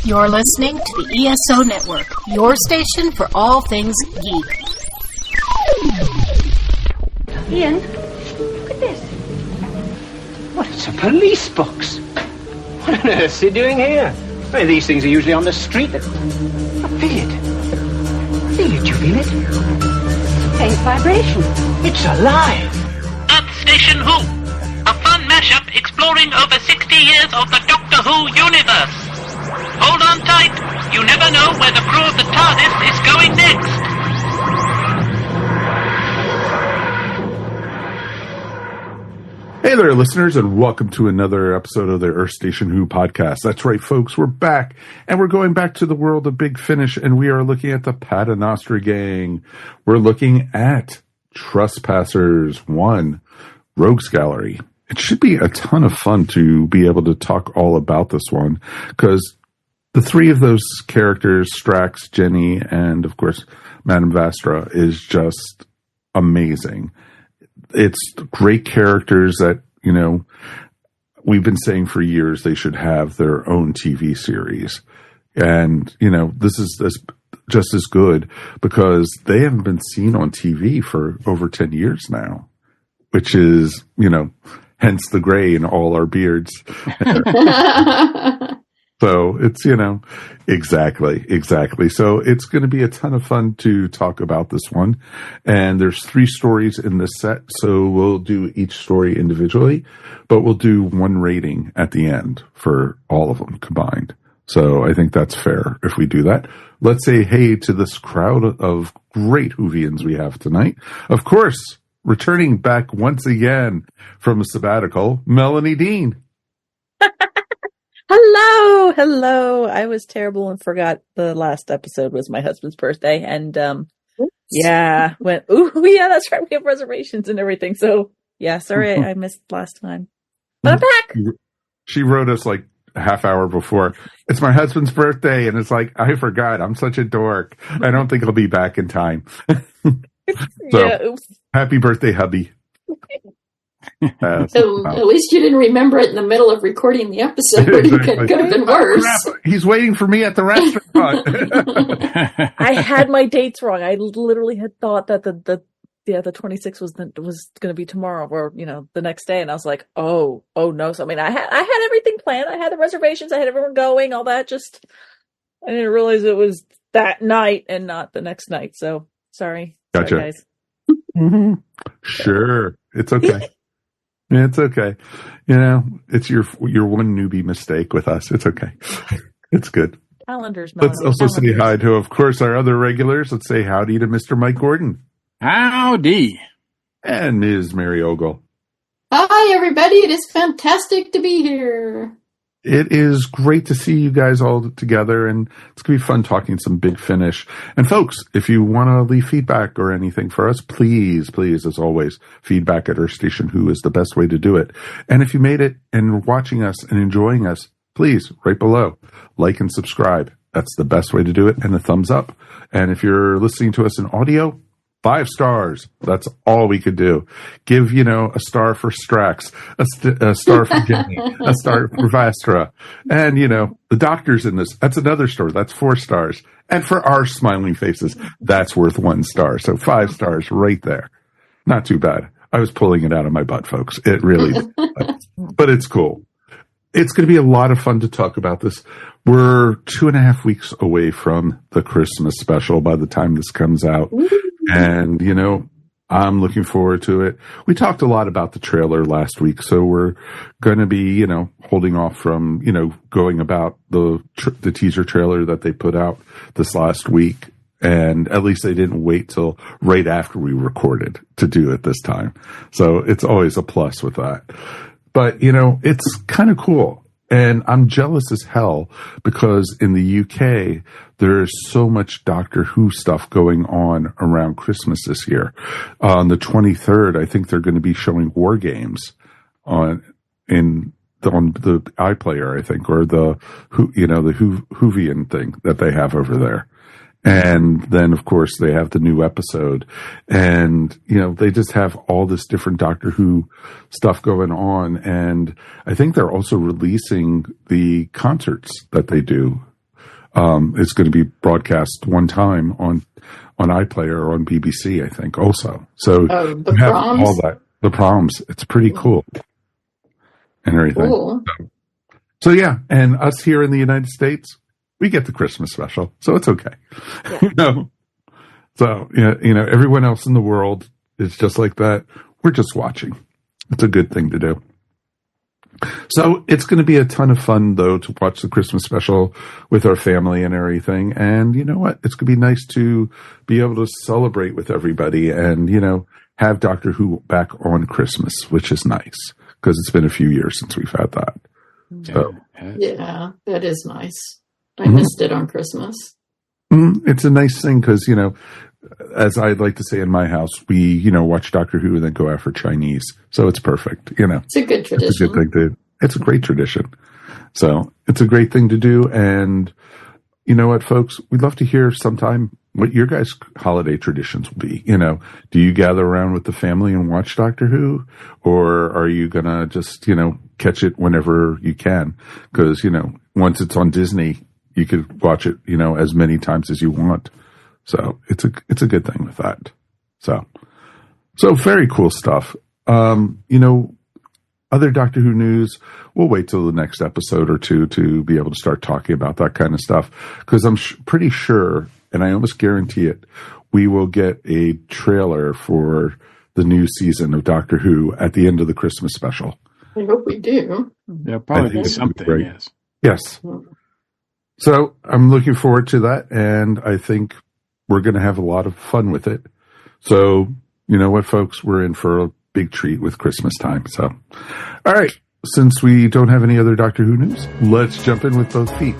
You're listening to the ESO Network, your station for all things geek. Ian, look at this. What, it's a police box. What on earth's he doing here? I mean, these things are usually on the street. I feel it. Feel it, you feel it? Faint vibration. It's alive. Earth Station Who, a fun mashup exploring over 60 years of the Doctor Who universe. Hold on tight, you never know where the crew of the TARDIS is going next. Hey there, listeners, and welcome to another episode of the Earth Station Who podcast. That's right, folks, we're back, and we're going back to the world of Big Finish, and we are looking at the Paternoster Gang. We're looking at Trespassers 1, Rogues Gallery. It should be a ton of fun to be able to talk all about this one, because the three of those characters, Strax, Jenny, and, of course, Madame Vastra, is just amazing. It's great characters that, you know, we've been saying for years they should have their own TV series. And, you know, this is just as good because they haven't been seen on TV for over 10 years now, which is, you know, hence the gray in all our beards. So it's, you know, exactly. So it's going to be a ton of fun to talk about this one. And there's 3 stories in this set. So we'll do each story individually, but we'll do one rating at the end for all of them combined. So I think that's fair if we do that. Let's say hey to this crowd of great Whovians we have tonight. Of course, returning back once again from a sabbatical, Melanie Dean. Hello. I was terrible and forgot the last episode was my husband's birthday, and that's right. We have reservations and everything. So yeah, sorry I missed last time, but I'm back. She wrote us like a half hour before. It's my husband's birthday, and it's like I forgot. I'm such a dork. I don't think I'll be back in time. Happy birthday, hubby. At least you didn't remember it in the middle of recording the episode. Exactly. It could have been worse. He's waiting for me at the restaurant. I had my dates wrong. I literally had thought that the 26th was going to be tomorrow, or the next day, and I was like, oh no. So I mean, I had everything planned. I had the reservations. I had everyone going. All that. Just I didn't realize it was that night and not the next night. So sorry. Gotcha. Sorry, guys. Mm-hmm. Sure, it's okay. It's okay. It's your one newbie mistake with us. It's okay. It's good. Calendars. Let's also say hi to, of course, our other regulars. Let's say howdy to Mr. Mike Gordon. Howdy. And Ms. Mary Ogle. Hi, everybody. It is fantastic to be here. It is great to see you guys all together, and it's going to be fun talking some Big Finish. And folks, if you want to leave feedback or anything for us, please, as always, feedback at Earth Station Who is the best way to do it. And if you made it and watching us and enjoying us, please, right below, like and subscribe. That's the best way to do it, and a thumbs up. And if you're listening to us in audio, 5 stars. That's all we could do. Give, a star for Strax, a star for Jenny, a star for Vastra. And, the doctor's in this. That's another star. That's 4 stars. And for our smiling faces, that's worth 1 star. So 5 stars right there. Not too bad. I was pulling it out of my butt, folks. It really is. But it's cool. It's going to be a lot of fun to talk about this. We're 2.5 weeks away from the Christmas special by the time this comes out. And, I'm looking forward to it. We talked a lot about the trailer last week, so we're going to be, holding off from, going about the teaser trailer that they put out this last week. And at least they didn't wait till right after we recorded to do it this time. So it's always a plus with that. But, it's kind of cool. And I'm jealous as hell because in the UK, there's so much Doctor Who stuff going on around Christmas this year. On the 23rd, I think they're going to be showing War Games on the iPlayer, I think, or the Whovian thing that they have over there. And then, of course, they have the new episode. And, they just have all this different Doctor Who stuff going on. And I think they're also releasing the concerts that they do It's going to be broadcast one time on iPlayer or on BBC, I think, also. So the you have proms? all that. The proms. It's pretty cool. And everything. Cool. So yeah, and us here in the United States, we get the Christmas special, so it's okay. Yeah. So everyone else in the world is just like that. We're just watching. It's a good thing to do. So it's going to be a ton of fun, though, to watch the Christmas special with our family and everything. And you know what? It's going to be nice to be able to celebrate with everybody and, have Doctor Who back on Christmas, which is nice because it's been a few years since we've had that. So, yeah, that is nice. I missed it on Christmas. It's a nice thing because, as I'd like to say in my house, we, watch Doctor Who and then go out for Chinese. So it's perfect, It's a good tradition. It's a good thing it's a great tradition. So it's a great thing to do. And you know what, folks? We'd love to hear sometime what your guys' holiday traditions will be. Do you gather around with the family and watch Doctor Who? Or are you going to just, catch it whenever you can? Because, once it's on Disney, you could watch it, as many times as you want. So it's a good thing with that. So very cool stuff. Other Doctor Who news, we'll wait till the next episode or two to be able to start talking about that kind of stuff. Because I'm pretty sure, and I almost guarantee it, we will get a trailer for the new season of Doctor Who at the end of the Christmas special. I hope we do. There'll probably be something, yes. Yes. So I'm looking forward to that, and I think we're going to have a lot of fun with it. So, you know what, folks? We're in for a big treat with Christmas time. So, all right. Since we don't have any other Doctor Who news, let's jump in with both feet.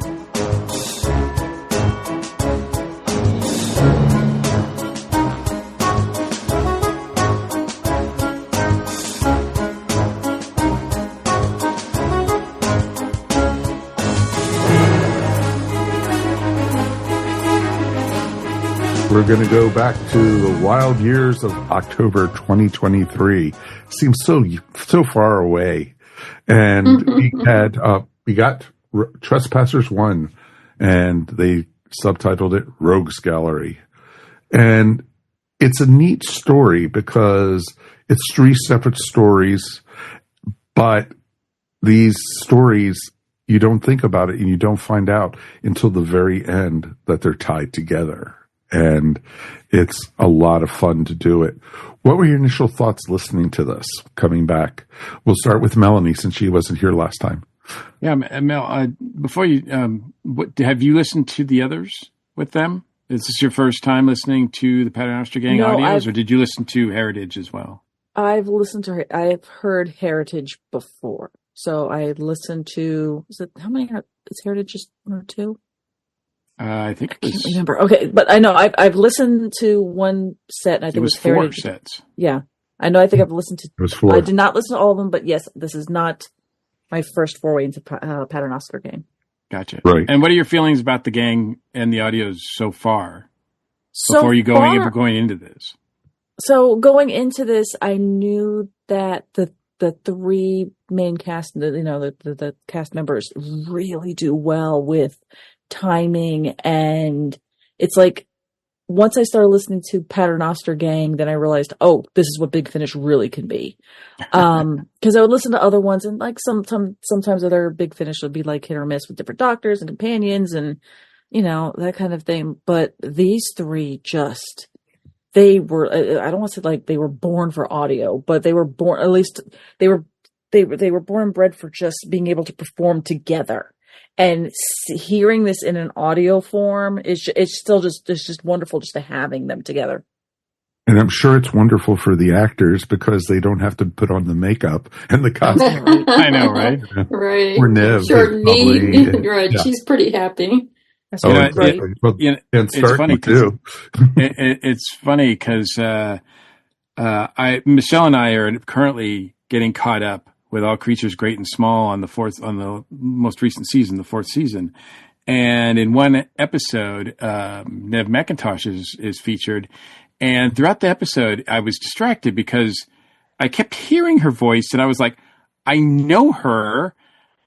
We're going to go back to the wild years of October 2023. Seems so far away. And we got Trespassers 1, and they subtitled it Rogues Gallery. And it's a neat story because it's 3 separate stories, but these stories, you don't think about it and you don't find out until the very end that they're tied together. And it's a lot of fun to do it. What were your initial thoughts listening to this, coming back? We'll start with Melanie, since she wasn't here last time. Yeah, Mel, before you, have you listened to the others with them? Is this your first time listening to the Paternoster Gang audios, or did you listen to Heritage as well? I've heard Heritage before. So I listened to, how many, is Heritage just 1 or 2? I think I can't remember. Okay, but I know I've listened to one set, and I think it was 4 Heritage. sets. Yeah, I know. I think I've listened to. It was 4. I did not listen to all of them, but yes, this is not my first foray into Paternoster Gang. Gotcha. Right. And what are your feelings about the gang and the audios so far? Before you going into this. So going into this, I knew that the 3 main cast, the cast members really do well with timing, and it's like once I started listening to Paternoster Gang, then I realized, oh, this is what Big Finish really can be. Because I would listen to other ones, and like sometimes other Big Finish would be like hit or miss with different doctors and companions and that kind of thing. But these 3 just, they were, I don't want to say like they were born for audio, but they were born, at least they were born and bred for just being able to perform together. And hearing this in an audio form it's just wonderful just to having them together. And I'm sure it's wonderful for the actors because they don't have to put on the makeup and the costume. I know, right? Right. Or Nev. Sure, Probably, right. Yeah. She's pretty happy. Exactly. It's funny too. It's funny because Michelle and I are currently getting caught up with All Creatures Great and Small on the most recent season, the 4th season. And in one episode, Nev McIntosh is featured. And throughout the episode, I was distracted because I kept hearing her voice, and I was like, I know her,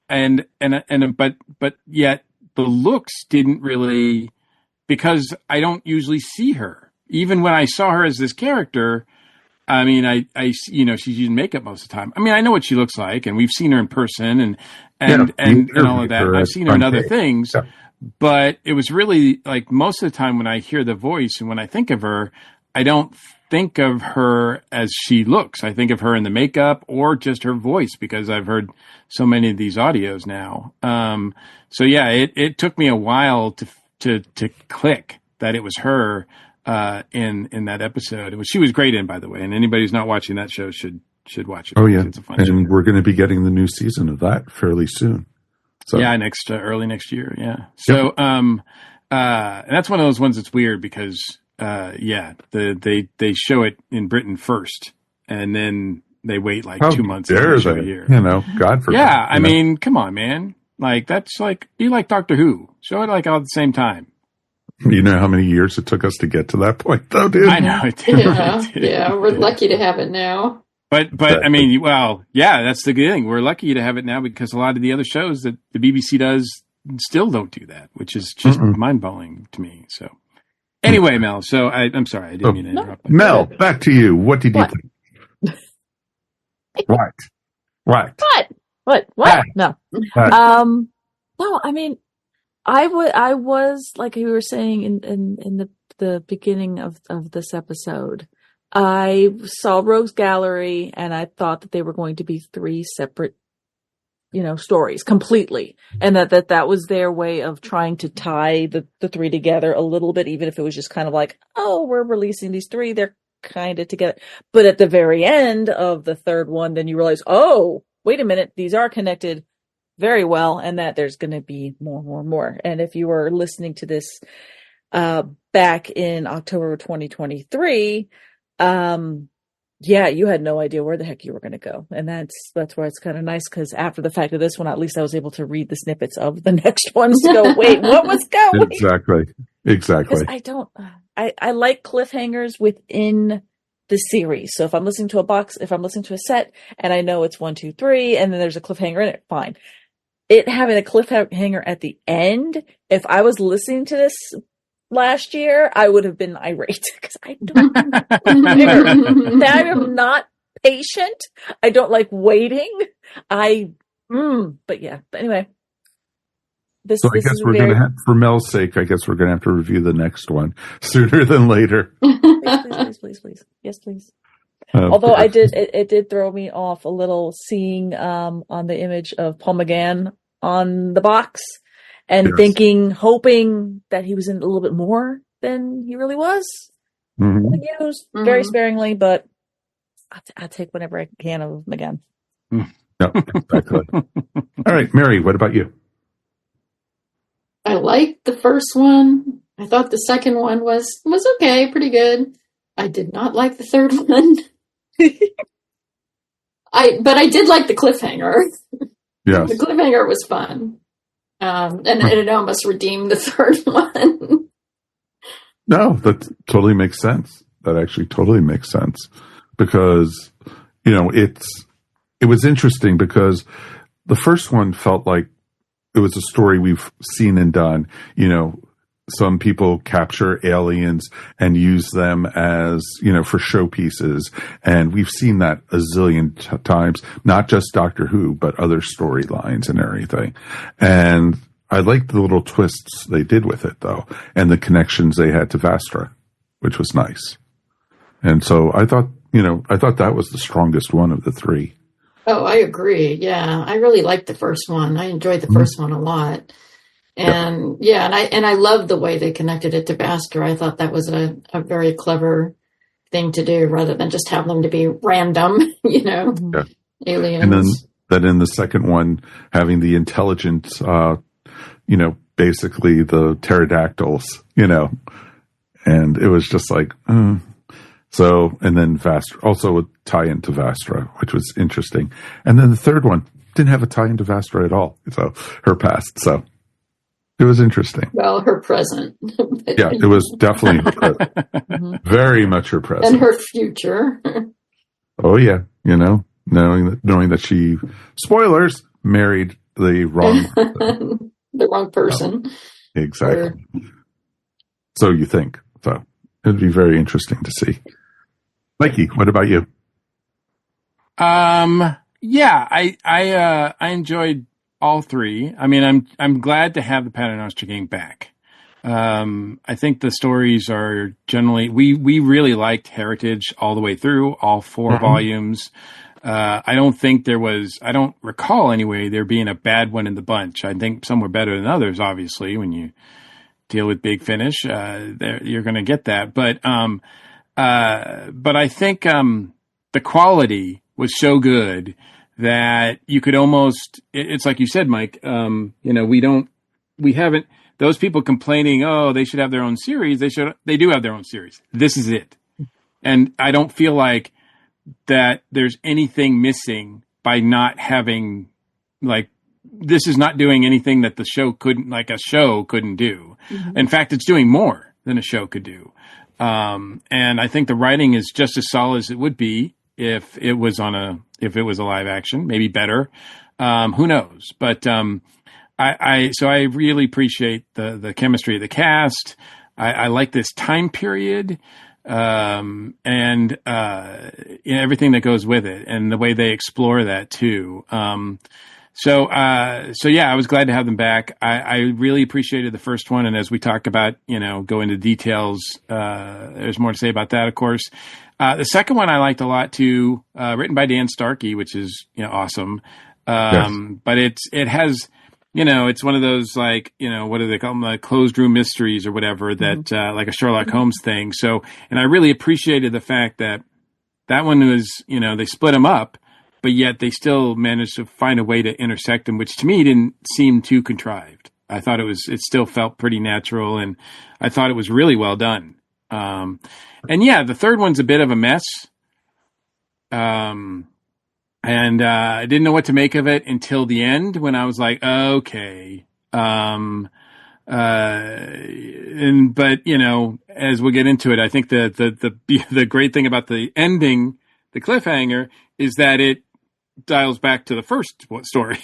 but yet the looks didn't really, because I don't usually see her. Even when I saw her as this character, I mean, I she's using makeup most of the time. I mean, I know what she looks like, and we've seen her in person and all of that. I've seen her in other things, but it was really like most of the time when I hear the voice and when I think of her, I don't think of her as she looks. I think of her in the makeup or just her voice, because I've heard so many of these audios now. So yeah, it took me a while to click that it was her in that episode. She was great in, by the way, and anybody who's not watching that show should watch it. Oh yeah, it's a fun show. And we're going to be getting the new season of that fairly soon. So yeah, early next year. Yeah. So and that's one of those ones that's weird because they show it in Britain first, and then they wait like 2 months to show it here. God forbid. Yeah, I mean, come on, man. Like that's like you like Doctor Who. Show it like all at the same time. You know how many years it took us to get to that point, though, dude? I know it did. Yeah, we're lucky to have it now. But I mean, well, yeah, that's the good thing. We're lucky to have it now because a lot of the other shows that the BBC does still don't do that, which is just mind-blowing to me. So anyway, Mel, so I'm sorry, I didn't mean to interrupt. Mel, back to you. What did you think? What? No. No, I mean, I was like you were saying in the beginning of this episode, I saw Rogue's Gallery and I thought that they were going to be 3 separate, stories completely. And that was their way of trying to tie the 3 together a little bit, even if it was just kind of like, oh, we're releasing these 3, they're kind of together. But at the very end of the 3rd one, then you realize, oh, wait a minute, these are connected very well, and that there's going to be more. And if you were listening to this back in October 2023, you had no idea where the heck you were going to go. And that's why it's kind of nice, because after the fact of this one, at least I was able to read the snippets of the next ones to go, wait, what was going? Exactly. I like cliffhangers within the series. So if I'm listening to a set and I know it's 1, 2, 3, and then there's a cliffhanger in it, fine. It having a cliffhanger at the end, if I was listening to this last year, I would have been irate because I don't I am not patient. I don't like waiting. But anyway. So I guess we're going to have, for Mel's sake, we're going to have to review the next one sooner than later. Please. Yes, please. Although it did throw me off a little seeing on the image of Paul McGann on the box and hoping that he was in a little bit more than he really was. Mm-hmm. Used very sparingly, but I'll take whatever I can of McGann. No, exactly. All right, Mary, what about you? I liked the first one. I thought the second one was okay, pretty good. I did not like the third one. But I did like the cliffhanger. Yes. The cliffhanger was fun. And it almost redeemed the third one. No, that totally makes sense. That actually totally makes sense. Because, it was interesting because the first one felt like it was a story we've seen and done. Some people capture aliens and use them as, for showpieces. And we've seen that a zillion times, not just Doctor Who, but other storylines and everything. And I liked the little twists they did with it, though, and the connections they had to Vastra, which was nice. And so I thought that was the strongest one of the 3. Oh, I agree. Yeah, I really liked the first one. I enjoyed the first one a lot. And and I loved the way they connected it to Vastra. I thought that was a very clever thing to do rather than just have them to be random, aliens. And then in the second one, having the intelligent, basically the pterodactyls, and it was just like, So, and then Vastra, also a tie into Vastra, which was interesting. And then the third one didn't have a tie into Vastra at all. So her past. So it was interesting. Well, her present. Yeah, it was definitely her present. Very much her present. And her future. Oh, yeah. Knowing that she, spoilers, married the wrong person. the wrong person. Exactly. So you think. So it'd be very interesting to see. Mikey, what about you? Yeah, I enjoyed all three. I mean, I'm glad to have the Paternoster Gang back. I think the stories are generally, we really liked Heritage all the way through, all 4 volumes. I don't recall anyway there being a bad one in the bunch. I think some were better than others, obviously, when you deal with Big Finish, you're going to get that. But I think, the quality was so good that you could almost, it's like you said, Mike, we haven't, those people complaining, oh, they should have their own series. They do have their own series. This is it. And I don't feel like that there's anything missing by not having, like, this is not doing anything that a show couldn't do. Mm-hmm. In fact, it's doing more than a show could do. And I think the writing is just as solid as it would be if it was a live action, maybe better. Who knows? But, so I really appreciate the chemistry of the cast. I like this time period, and everything that goes with it, and the way they explore that too. So yeah, I was glad to have them back. I really appreciated the first one, and as we talk about, go into details, there's more to say about that, of course. The second one I liked a lot too, written by Dan Starkey, which is awesome. Yes. But it has. It's one of those, like, what do they call them? Like closed room mysteries or whatever that, like a Sherlock Holmes thing. So, and I really appreciated the fact that one was, they split them up, but yet they still managed to find a way to intersect them, which to me didn't seem too contrived. I thought it still felt pretty natural, and I thought it was really well done. And yeah, the third one's a bit of a mess. And I didn't know what to make of it until the end, when I was like, okay. But as we'll get into it, I think the great thing about the ending, the cliffhanger, is that it dials back to the first story.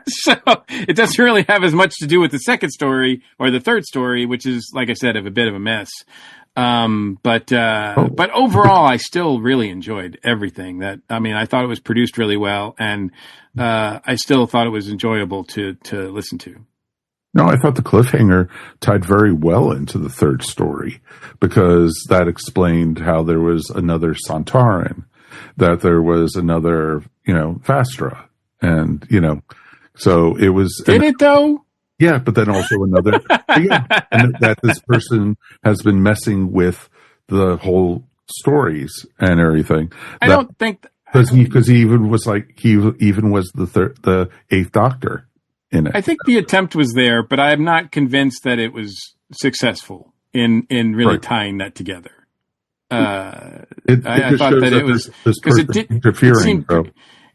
So it doesn't really have as much to do with the second story or the third story, which is, like I said, a bit of a mess. But overall, I still really enjoyed everything. I thought it was produced really well, and I still thought it was enjoyable to listen to. No, I thought the cliffhanger tied very well into the third story, because that explained how there was another Sontaran, that there was another, Vastra, and, so it was. Did it though? Yeah, but then also another, and that this person has been messing with the whole stories and everything. I don't think because he even was the eighth Doctor in it. I think the attempt was there, but I'm not convinced that it was successful in really tying that together. I thought that it was because interfering.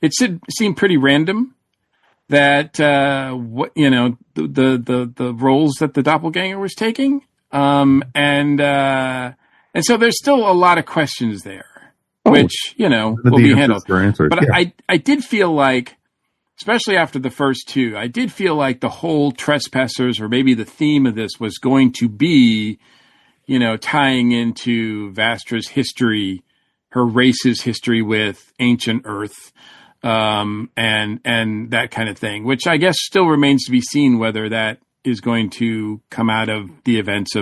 It seemed pretty random. That the roles that the doppelganger was taking, and so there's still a lot of questions there, which will be handled. But yeah. I did feel like, especially after the first two, I did feel like the whole Trespassers, or maybe the theme of this, was going to be, tying into Vastra's history, her race's history with ancient Earth. And that kind of thing, which I guess still remains to be seen whether that is going to come out of the events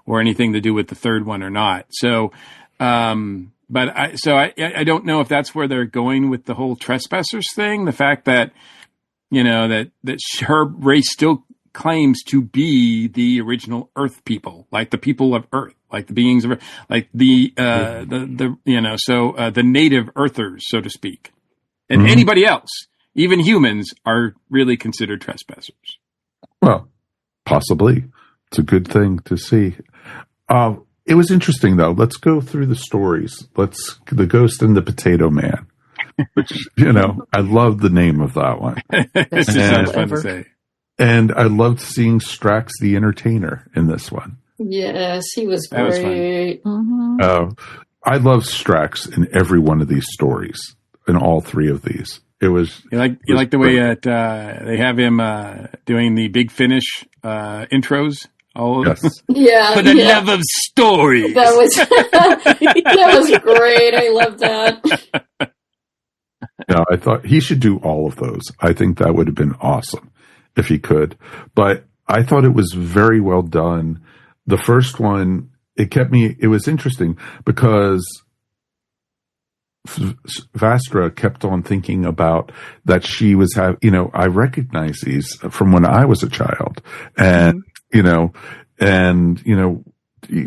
or anything to do with the third one or not. So, but I don't know if that's where they're going with the whole Trespassers thing. The fact that, that her race still claims to be the original Earth people, like the people of Earth, like the beings of Earth, like the native Earthers, so to speak. And anybody else, even humans, are really considered trespassers. Well, possibly. It's a good thing to see. It was interesting, though. Let's go through the stories. The Ghost and the Potato Man, which, I love the name of that one. It's just sounds fun to say. And I loved seeing Strax the Entertainer in this one. Yes, he was great. I love Strax in every one of these stories. In all three of these. It was. You like the way that they have him doing the Big Finish intros. Oh, Yes. Yeah. for the love of stories. That was that was great. I love that. No, I thought he should do all of those. I think that would have been awesome if he could. But I thought it was very well done. The first one, it was interesting because Vastra kept on thinking about that she was I recognize these from when I was a child. And,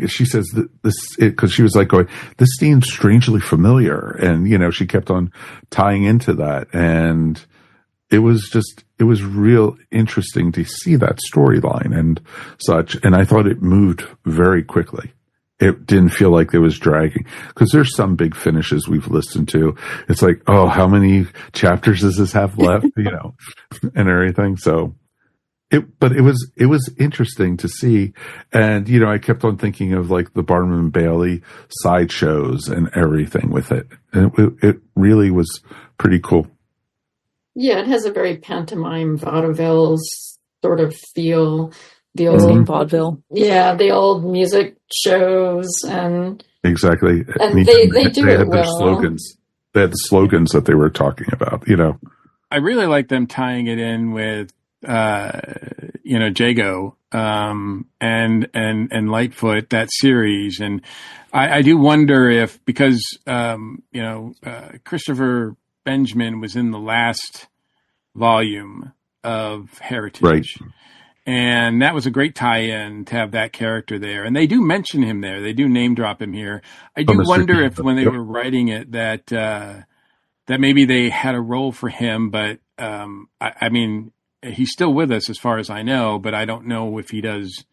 she says that because she was like going, this seems strangely familiar. And, she kept on tying into that. And it was real interesting to see that storyline and such. And I thought it moved very quickly. It didn't feel like it was dragging, because there's some big finishes we've listened to. It's like, oh, how many chapters does this have left? And everything. So but it was interesting to see. And, I kept on thinking of like the Barnum and Bailey sideshows and everything with it. And it really was pretty cool. Yeah, it has a very pantomime vaudeville sort of feel. The old vaudeville. Yeah, the old music shows and exactly. And they do they it had their well. slogans. They had the slogans that they were talking about. I really like them tying it in with Jago and Lightfoot, that series. And I do wonder if, because Christopher Benjamin was in the last volume of Heritage. Right. And that was a great tie-in to have that character there. And they do mention him there. They do name drop him here. I do wonder if when they were writing it that maybe they had a role for him, but I mean, he's still with us as far as I know, but I don't know if he's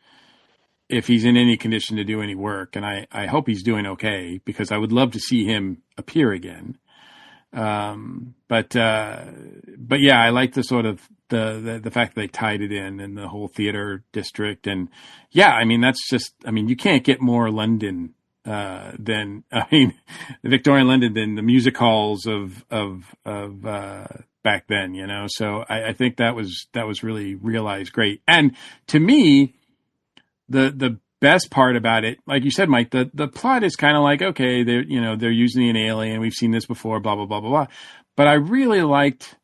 in any condition to do any work. And I hope he's doing okay, because I would love to see him appear again. But yeah, I like the sort of the fact that they tied it in and the whole theater district. And yeah, I mean, you can't get more London, than Victorian London than the music halls of back then, so I think that was really realized great. And to me, the best part about it, like you said, Mike, the plot is kind of like, okay, they're using an alien. We've seen this before, blah, blah, blah, blah, blah. But I really liked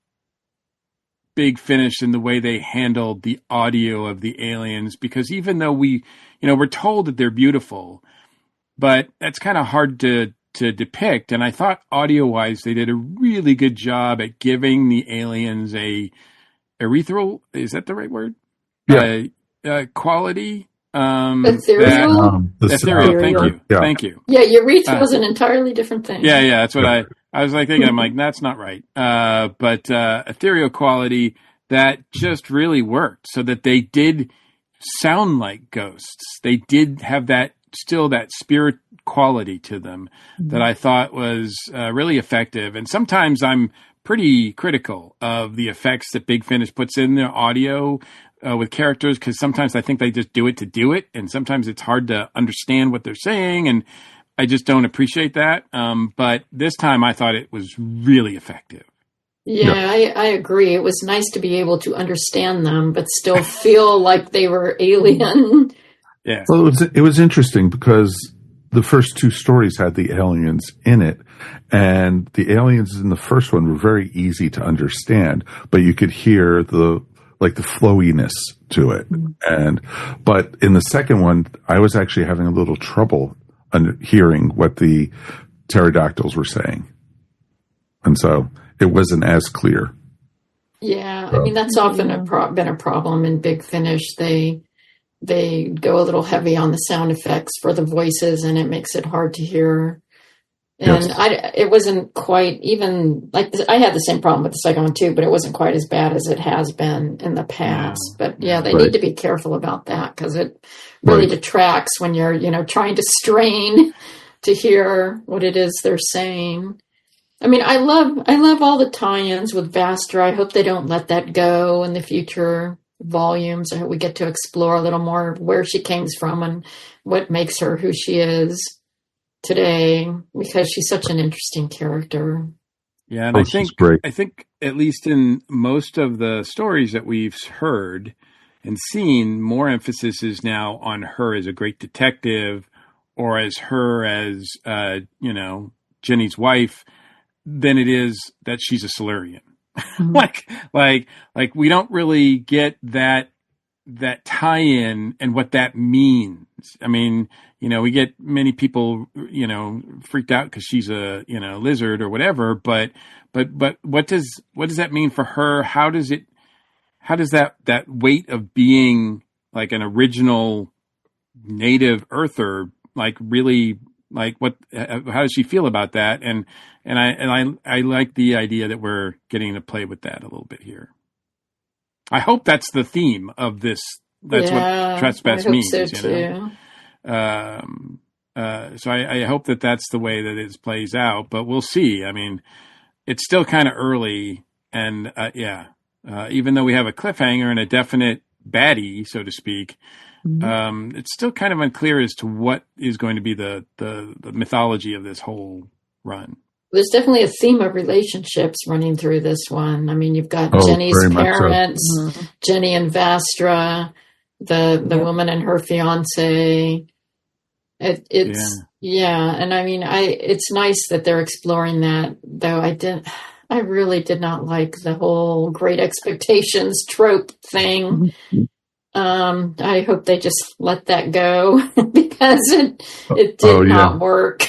Big Finish in the way they handled the audio of the aliens, because even though we're told that they're beautiful, but that's kind of hard to depict. And I thought audio-wise, they did a really good job at giving the aliens a ethereal, is that the right word? Yeah. Quality. Ethereal? Ethereal. Thank you. Yeah. Thank you. Yeah, urethra was an entirely different thing. Yeah, that's what I was like thinking. I'm like, that's not right. But ethereal quality that just really worked, so that they did sound like ghosts. They did have that spirit quality to them that I thought was really effective. And sometimes I'm pretty critical of the effects that Big Finish puts in their audio with characters, because sometimes I think they just do it to do it, and sometimes it's hard to understand what they're saying, and I just don't appreciate that. But this time I thought it was really effective. Yeah, I agree. It was nice to be able to understand them, but still feel like they were alien. Yeah. Well, it was interesting because the first two stories had the aliens in it, and the aliens in the first one were very easy to understand, but you could hear the flowiness to it. But in the second one, I was actually having a little trouble hearing what the pterodactyls were saying. And so it wasn't as clear. Yeah, I mean, that's often been a problem in Big Finish. They go a little heavy on the sound effects for the voices, and it makes it hard to hear. And yes. It wasn't quite even like this. I had the same problem with the second one too, but it wasn't quite as bad as it has been in the past. But yeah, they need to be careful about that, because it really detracts when you're, trying to strain to hear what it is they're saying. I mean, I love all the tie-ins with Vastra. I hope they don't let that go in the future volumes. I hope we get to explore a little more where she came from and what makes her who she is today, because she's such an interesting character. Yeah, and I think at least in most of the stories that we've heard and seen, more emphasis is now on her as a great detective or as her as Jenny's wife than it is that she's a Silurian. like we don't really get that tie-in and what that means. I mean, we get many people, freaked out because she's a, lizard or whatever, but what does that mean for her? How does that weight of being like an original native earther, like really, like how does she feel about that? And I like the idea that we're getting to play with that a little bit here. I hope that's the theme of this. That's what trespass means. So too. So I hope that that's the way that it plays out, but we'll see. I mean, it's still kind of early, and even though we have a cliffhanger and a definite baddie, so to speak, it's still kind of unclear as to what is going to be the mythology of this whole run. There's definitely a theme of relationships running through this one. I mean, you've got Jenny's parents, Jenny and Vastra, the woman and her fiance. It's and I mean, it's nice that they're exploring that, though I really did not like the whole Great Expectations trope thing. I hope they just let that go because it did not work.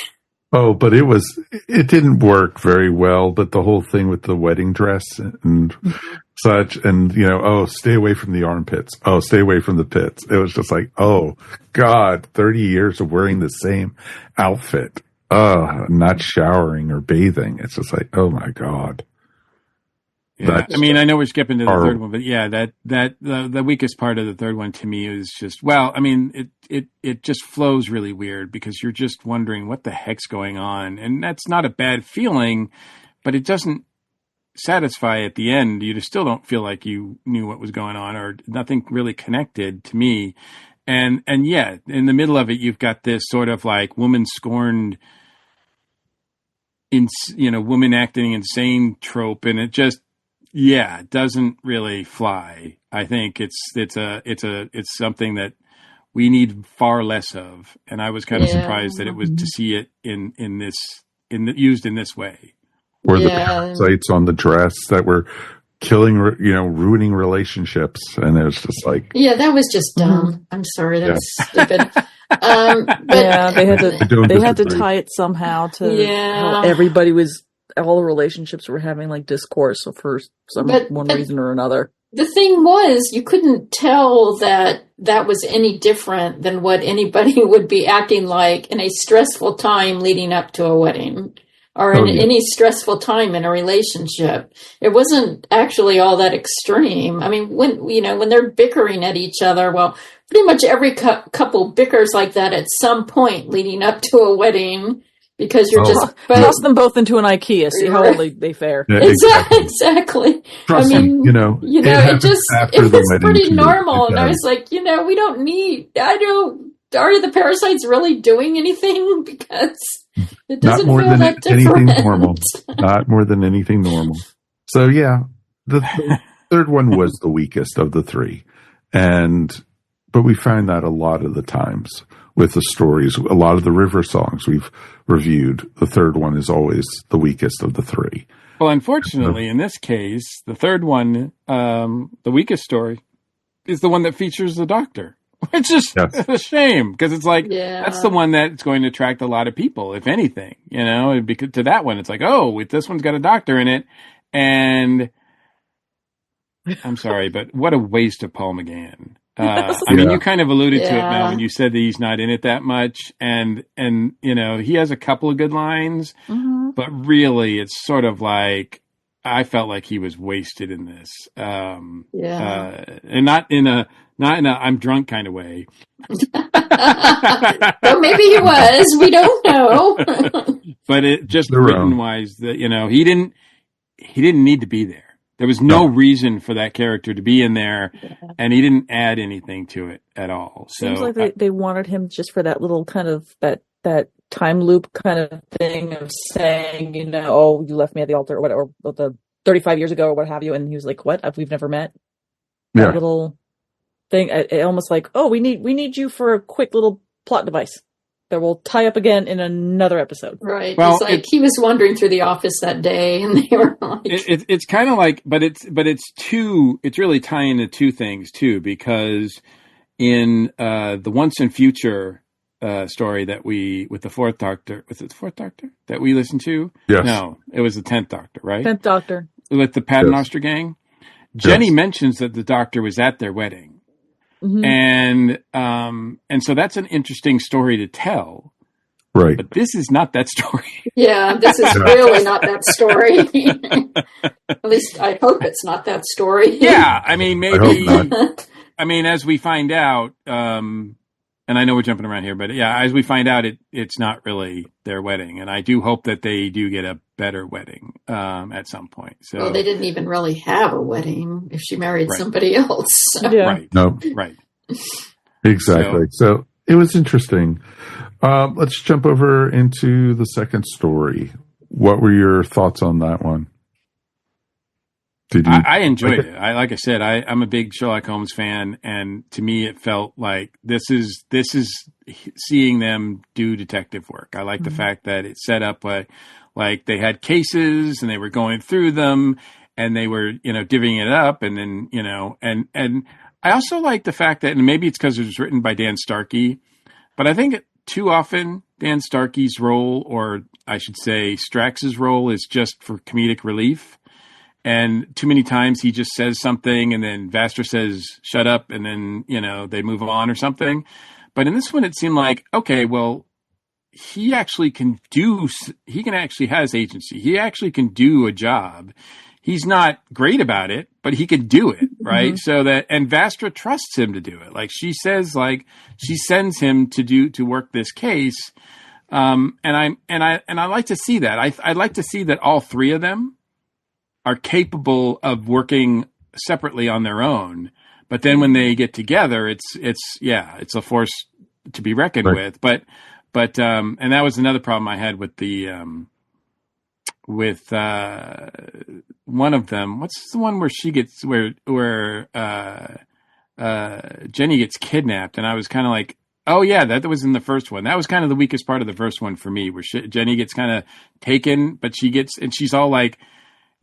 Oh, but it didn't work very well, but the whole thing with the wedding dress and such, and, stay away from the armpits. Oh, stay away from the pits. It was just like, oh, God, 30 years of wearing the same outfit. Not showering or bathing. It's just like, oh, my God. Yeah, I mean, I know we're skipping to the third one, but the weakest part of the third one to me is just, it just flows really weird because you're just wondering what the heck's going on. And that's not a bad feeling, but it doesn't satisfy at the end. You still don't feel like you knew what was going on or nothing really connected to me. And in the middle of it, you've got this sort of like woman scorned, woman acting insane trope. And it just, it doesn't really fly. I think it's something that we need far less of, and I was kind of surprised that it was to see it used in this way. Or the parasites on the dress that were killing, ruining relationships, and it was just like, that was just dumb. I'm sorry, that was stupid. They had to tie it somehow to how everybody was. All the relationships were having like discourse for one reason or another. The thing was, you couldn't tell that was any different than what anybody would be acting like in a stressful time leading up to a wedding or any stressful time in a relationship. It wasn't actually all that extreme. I mean, when they're bickering at each other, well, pretty much every couple bickers like that at some point leading up to a wedding. Because you're just toss them both into an IKEA, see how they fare. Yeah, exactly. Trust me, it was pretty normal. And I was like, we don't need. Are the parasites really doing anything? Because it doesn't feel that different. Anything normal. Not more than anything normal. So the third one was the weakest of the three, but we find that a lot of the times. With the stories, a lot of the river songs we've reviewed, the third one is always the weakest of the three. Well, unfortunately, in this case, the third one, the weakest story, is the one that features the doctor. Which is a shame, because it's like, that's the one that's going to attract a lot of people, if anything. Because to that one, it's like, this one's got a doctor in it. And I'm sorry, but what a waste of Paul McGann. I mean, you kind of alluded to it, Mel, when you said that he's not in it that much, and he has a couple of good lines, but really, it's sort of like I felt like he was wasted in this, and not in a I'm drunk kind of way. Well, maybe he was. We don't know. But it just written wise that he didn't need to be there. There was no reason for that character to be in there, and he didn't add anything to it at all. So seems like they wanted him just for that little kind of that time loop kind of thing of saying, oh, you left me at the altar or whatever, or the 35 years ago or what have you. And he was like, what? We've never met. That little thing. It almost like, oh, we need you for a quick little plot device that will tie up again in another episode. Right. Well, it's like he was wandering through the office that day and they were like... It's kind of like, but it's really tying into two things too, because in the Once and Future story that with the Fourth Doctor, was it the Fourth Doctor that we listened to? Yes. No, it was the 10th Doctor, right? 10th Doctor. With the Paternoster Gang. Jenny mentions that the Doctor was at their wedding. Mm-hmm. And so that's an interesting story to tell. Right. But this is not that story. Yeah, this is really not that story. At least I hope it's not that story. Yeah, I mean, maybe. I hope not. I mean, as we find out, and I know we're jumping around here, but yeah, as we find out, it's not really their wedding. And I do hope that they do get a better wedding at some point. So well, they didn't even really have a wedding if she married somebody else. So. Yeah. Right. No. Right. Exactly. So it was interesting. Let's jump over into the second story. What were your thoughts on that one? I enjoyed it. Like I said, I'm a big Sherlock Holmes fan, and to me, it felt like this is seeing them do detective work. I like the fact that it set up like they had cases and they were going through them and they were divvying it up, and then and I also like the fact that, and maybe it's because it was written by Dan Starkey, but I think too often Dan Starkey's role, or I should say Strax's role, is just for comedic relief. And too many times he just says something and then Vastra says, shut up. And then, they move on or something. But in this one, it seemed like, okay, well, he actually has agency. He actually can do a job. He's not great about it, but he could do it. Right. Mm-hmm. And Vastra trusts him to do it. Like she says, she sends him to work this case. And I like to see that. I'd like to see that all three of them are capable of working separately on their own, but then when they get together, it's a force to be reckoned with. But and that was another problem I had with the one of them. What's the one where she gets where Jenny gets kidnapped, and I was kind of like, oh yeah, that was in the first one. That was kind of the weakest part of the first one for me, where Jenny gets kind of taken, but she's all like,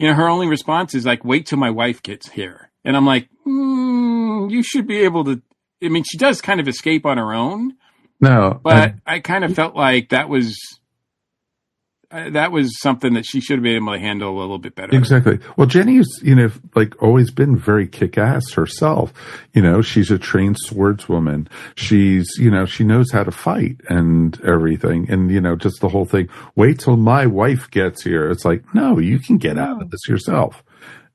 her only response is like, wait till my wife gets here. And I'm like, you should be able to, I mean, she does kind of escape on her own. No. But I kind of felt like that was something that she should have been able to handle a little bit better. Exactly. Well, Jenny's, always been very kick-ass herself. She's a trained swordswoman. She's, she knows how to fight and everything. And, just the whole thing, wait till my wife gets here. It's like, no, you can get out of this yourself.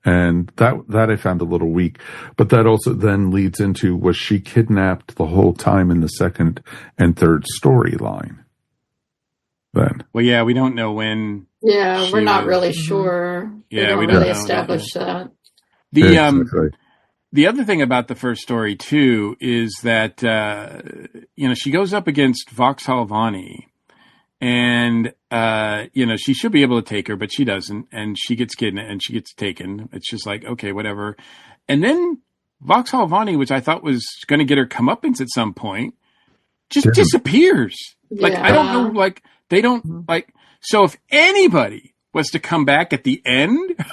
And that I found a little weak. But that also then leads into, was she kidnapped the whole time in the second and third storyline? Then. Well, yeah, we don't know when. Yeah, we're not really sure. Yeah, we don't really establish that. The other thing about the first story too is that she goes up against Vauxhall Vani, and she should be able to take her, but she doesn't, and she gets kidnapped and she gets taken. It's just like, okay, whatever. And then Vauxhall Vani, which I thought was going to get her comeuppance at some point, just disappears. Like I don't know, like. They don't so if anybody was to come back at the end,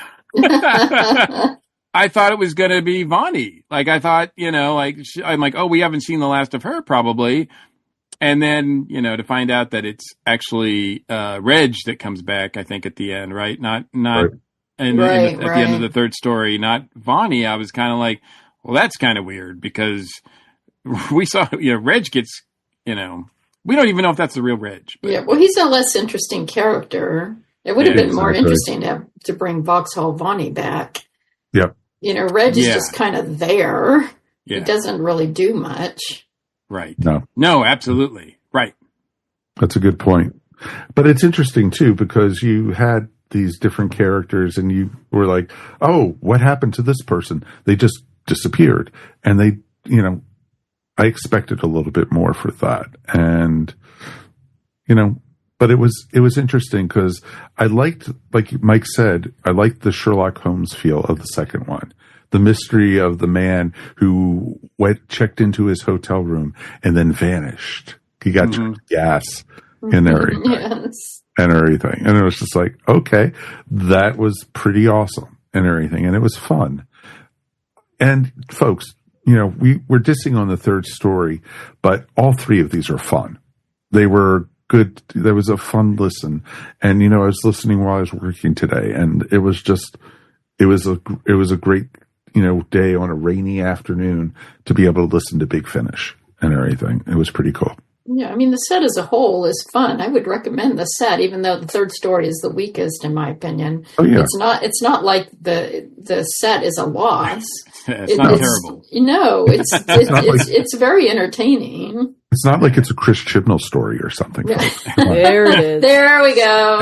I thought it was going to be Vani. Like I thought, I'm like, oh, we haven't seen the last of her probably. And then, to find out that it's actually Reg that comes back, I think at the end, right? Not at the end of the third story, not Vani. I was kind of like, well, that's kind of weird because we saw, Reg gets, we don't even know if that's the real Reg. But. Yeah, well, he's a less interesting character. It would have been more interesting to bring Vauxhall Vani back. Yep. Reg is just kind of there. Yeah. He doesn't really do much. Right. No, absolutely. Right. That's a good point. But it's interesting, too, because you had these different characters and you were like, oh, what happened to this person? They just disappeared. And they, I expected a little bit more for that. And, But it was interesting because I liked, like Mike said, I liked the Sherlock Holmes feel of the second one. The mystery of the man who checked into his hotel room and then vanished. He got gas and everything. Yes. And everything. And it was just like, okay, that was pretty awesome and everything. And it was fun. And folks, we're dissing on the third story, but all three of these are fun. They were good. There was a fun listen. And, I was listening while I was working today, and it was a great, day on a rainy afternoon to be able to listen to Big Finish and everything. It was pretty cool. Yeah, I mean, the set as a whole is fun. I would recommend the set, even though the third story is the weakest, in my opinion. Oh, yeah. It's not like the set is a loss. It's not terrible. It's very entertaining. It's not like it's a Chris Chibnall story or something. There it is. There we go.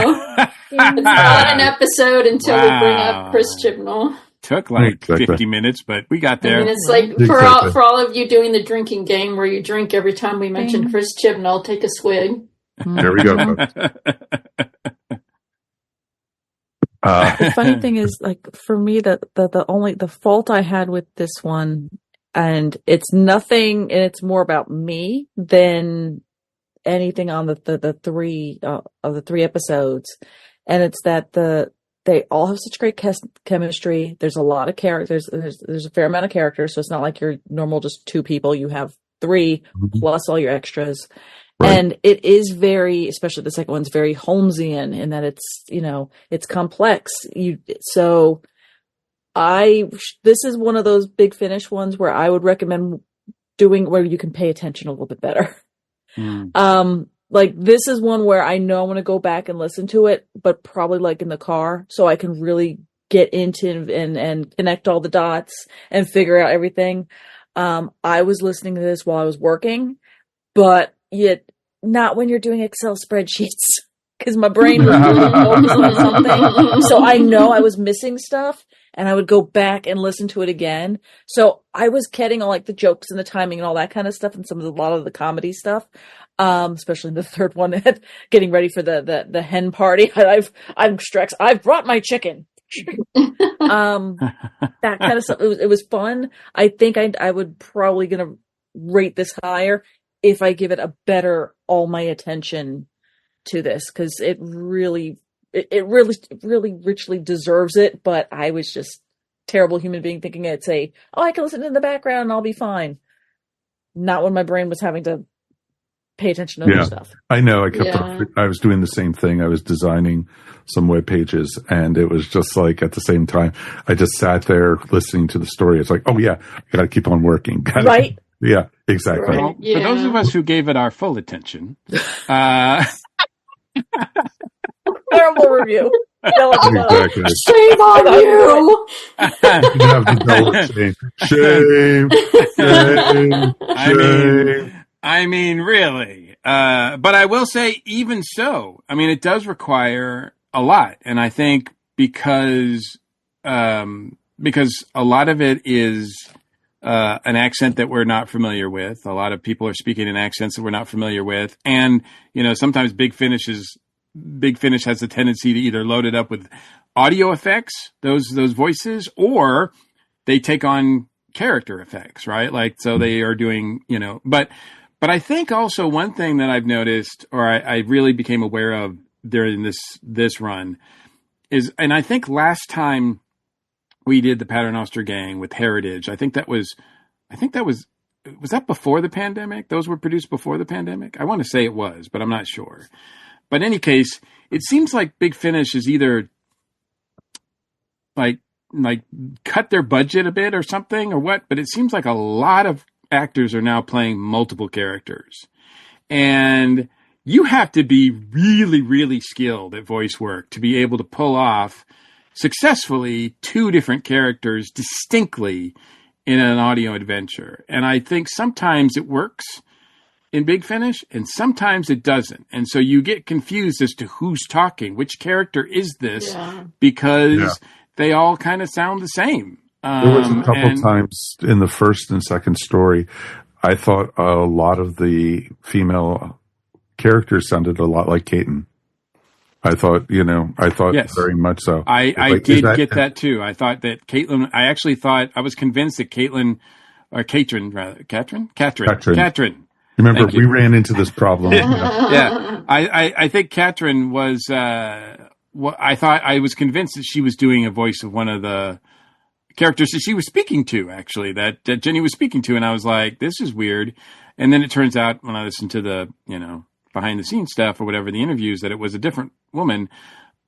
It's not an episode until we bring up Chris Chibnall. Took like 50 minutes, but we got there. I mean, it's like for all of you doing the drinking game where you drink every time we mention Chris Chibnall, take a swig. There we go. The funny thing is, like, for me, the fault I had with this one, and it's nothing, and it's more about me than anything on the three of the three episodes, and it's that they all have such great chemistry. There's a lot of characters. There's a fair amount of characters, so it's not like your normal just two people. You have three plus all your extras. Right. And it is very, especially the second one's very Holmesian in that it's complex. This is one of those Big Finish ones where I would recommend doing where you can pay attention a little bit better. Like, this is one where I know I'm going to go back and listen to it, but probably like in the car, so I can really get into and connect all the dots and figure out everything. I was listening to this while I was working, but yet not when you're doing Excel spreadsheets, because my brain was really focused on something. So I know I was missing stuff, and I would go back and listen to it again. So I was getting all like the jokes and the timing and all that kind of stuff, and a lot of the comedy stuff. Especially in the third one, getting ready for the hen party. I'm Strax. I've brought my chicken. That kind of stuff. It was fun. I think I would probably gonna rate this higher if I give it a better all my attention to this, because it really richly deserves it. But I was just terrible human being thinking I can listen in the background and I'll be fine. Not when my brain was having to pay attention to other stuff. I know. I was doing the same thing. I was designing some web pages, and it was just like at the same time, I just sat there listening to the story. It's like, oh yeah, I got to keep on working. Right? Yeah, exactly. Well, for those of us who gave it our full attention, terrible review. Exactly. Shame on you. You have to know shame. I mean, really. But I will say, even so, I mean, it does require a lot. And I think because a lot of it is an accent that we're not familiar with. A lot of people are speaking in accents that we're not familiar with. And, sometimes Big Finish has a tendency to either load it up with audio effects, those voices, or they take on character effects, right? Like, so they are doing, but I think also one thing that I've noticed, or I really became aware of during this run, is, and I think last time we did the Paternoster Gang with Heritage, was that before the pandemic? Those were produced before the pandemic? I want to say it was, but I'm not sure. But in any case, it seems like Big Finish is either like cut their budget a bit or something or what, but it seems like a lot of actors are now playing multiple characters, and you have to be really, really skilled at voice work to be able to pull off successfully two different characters distinctly in an audio adventure. And I think sometimes it works in Big Finish and sometimes it doesn't. And so you get confused as to who's talking, which character is this, because they all kind of sound the same. There was a couple times in the first and second story, I thought a lot of the female characters sounded a lot like Caton. I thought Yes. very much so. I did get that too. I thought that Caitlin, I was convinced that Katrin. Remember, we ran into this problem. Yeah. I think Katrin was, I was convinced that she was doing a voice of one of the characters that she was speaking to, actually, that Jenny was speaking to. And I was like, this is weird. And then it turns out when I listened to the, behind the scenes stuff or whatever, the interviews, that it was a different woman.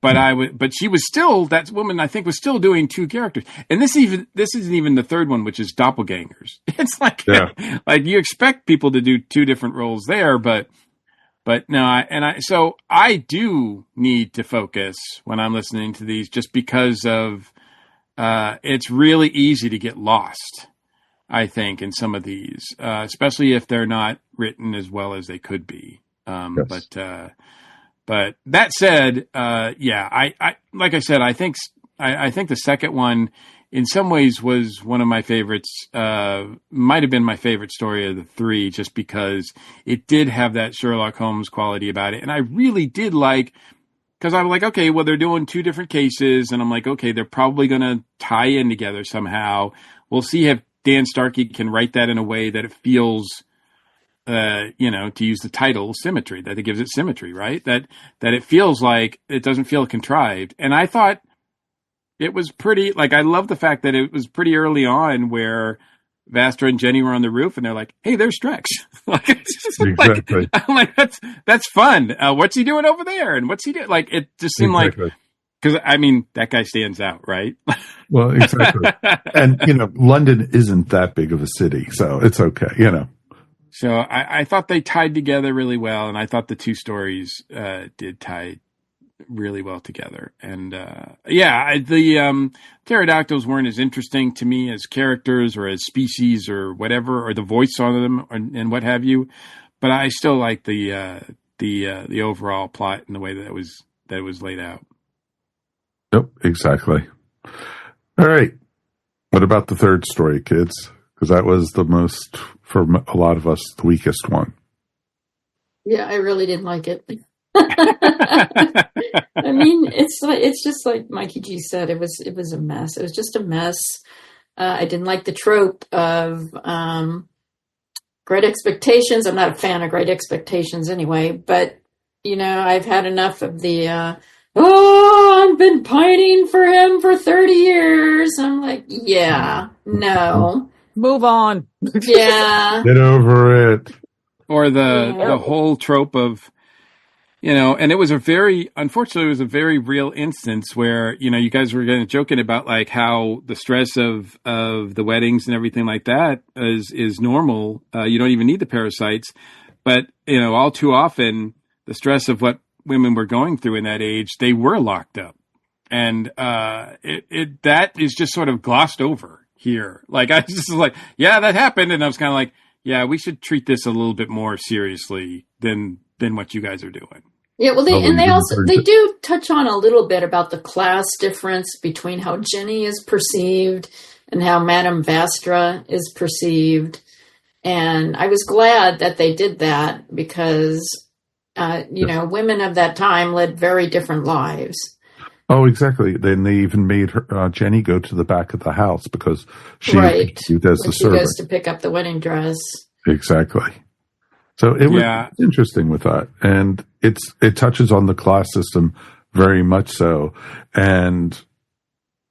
But she was still, that woman, I think, was still doing two characters. And this isn't even the third one, which is doppelgangers. It's like, like you expect people to do two different roles there, but no, so I do need to focus when I'm listening to these, just because of, it's really easy to get lost, I think, in some of these, especially if they're not written as well as they could be. But that said, I like I said, I think the second one in some ways was one of my favorites, might have been my favorite story of the three, just because it did have that Sherlock Holmes quality about it. And I really did because I'm like, okay, well, they're doing two different cases, and I'm like, okay, they're probably going to tie in together somehow. We'll see if Dan Starkey can write that in a way that it feels, to use the title, symmetry, that it gives it symmetry, right? That it feels like it doesn't feel contrived. And I thought it was pretty, I love the fact that it was pretty early on where Vastra and Jenny were on the roof and they're like, hey, there's Strax. Exactly. I'm like, that's fun. What's he doing over there? And what's he doing? It just seemed because that guy stands out, right? Well, exactly. And, London isn't that big of a city, so it's okay, So I thought they tied together really well, and I thought the two stories did tie really well together. And the pterodactyls weren't as interesting to me as characters or as species or whatever, or the voice on them and what have you. But I still like the overall plot and the way that it was laid out. Yep, exactly. All right. What about the third story, kids? Because that was the most, for a lot of us, the weakest one. Yeah, I really didn't like it. I mean, it's just like Mikey G said. It was a mess. It was just a mess. I didn't like the trope of Great Expectations. I'm not a fan of Great Expectations anyway, but I've had enough of the I've been pining for him for 30 years. I'm like, yeah, no. Move on. Yeah. Get over it. Or the whole trope of, and it was unfortunately, it was a very real instance where, you guys were kind of joking about how the stress of the weddings and everything like that is normal. You don't even need the parasites, but, all too often the stress of what women were going through in that age, they were locked up. And, that is just sort of glossed over here. I was just like, yeah, that happened. And I was kind of like, yeah, we should treat this a little bit more seriously than what you guys are doing. Yeah, well, they do touch on a little bit about the class difference between how Jenny is perceived and how Madame Vastra is perceived. And I was glad that they did that because, women of that time led very different lives. Oh, exactly. Then they even made her, Jenny go to the back of the house because she does the she servant. goes to pick up the wedding dress. Exactly. So it was interesting with that. And it touches on the class system very much so. And,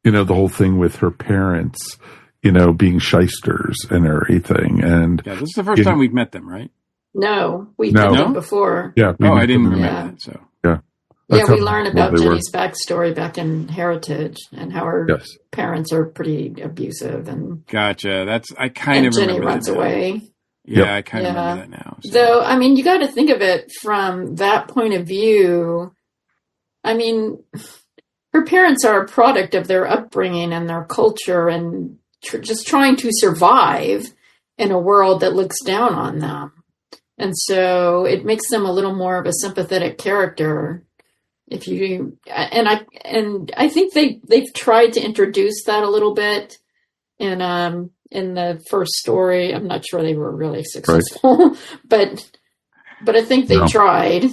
the whole thing with her parents, being shysters and everything. And yeah, this is the first time we've met them, right? No, we've met them before. Yeah. I didn't remember that. So yeah. Yeah, we learn about Jenny's backstory back in Heritage and how her parents are pretty abusive. And gotcha. I kind of remember Jenny runs away. Yeah, I kind of remember that now. So. Though, I mean, you got to think of it from that point of view. I mean, her parents are a product of their upbringing and their culture and just trying to survive in a world that looks down on them. And so it makes them a little more of a sympathetic character. I think they've tried to introduce that a little bit in the first story. I'm not sure they were really successful, but But I think they tried.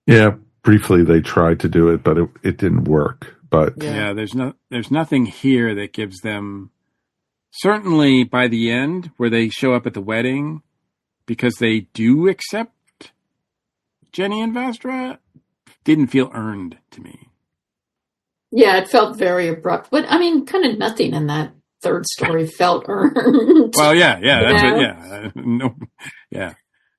Yeah, briefly they tried to do it, but it didn't work. But there's nothing here that gives them. Certainly by the end, where they show up at the wedding, because they do accept Jenny and Vastra, didn't feel earned to me. Yeah, it felt very abrupt. But, I mean, kind of nothing in that third story felt earned. Well, yeah, that's it, yeah. No, yeah.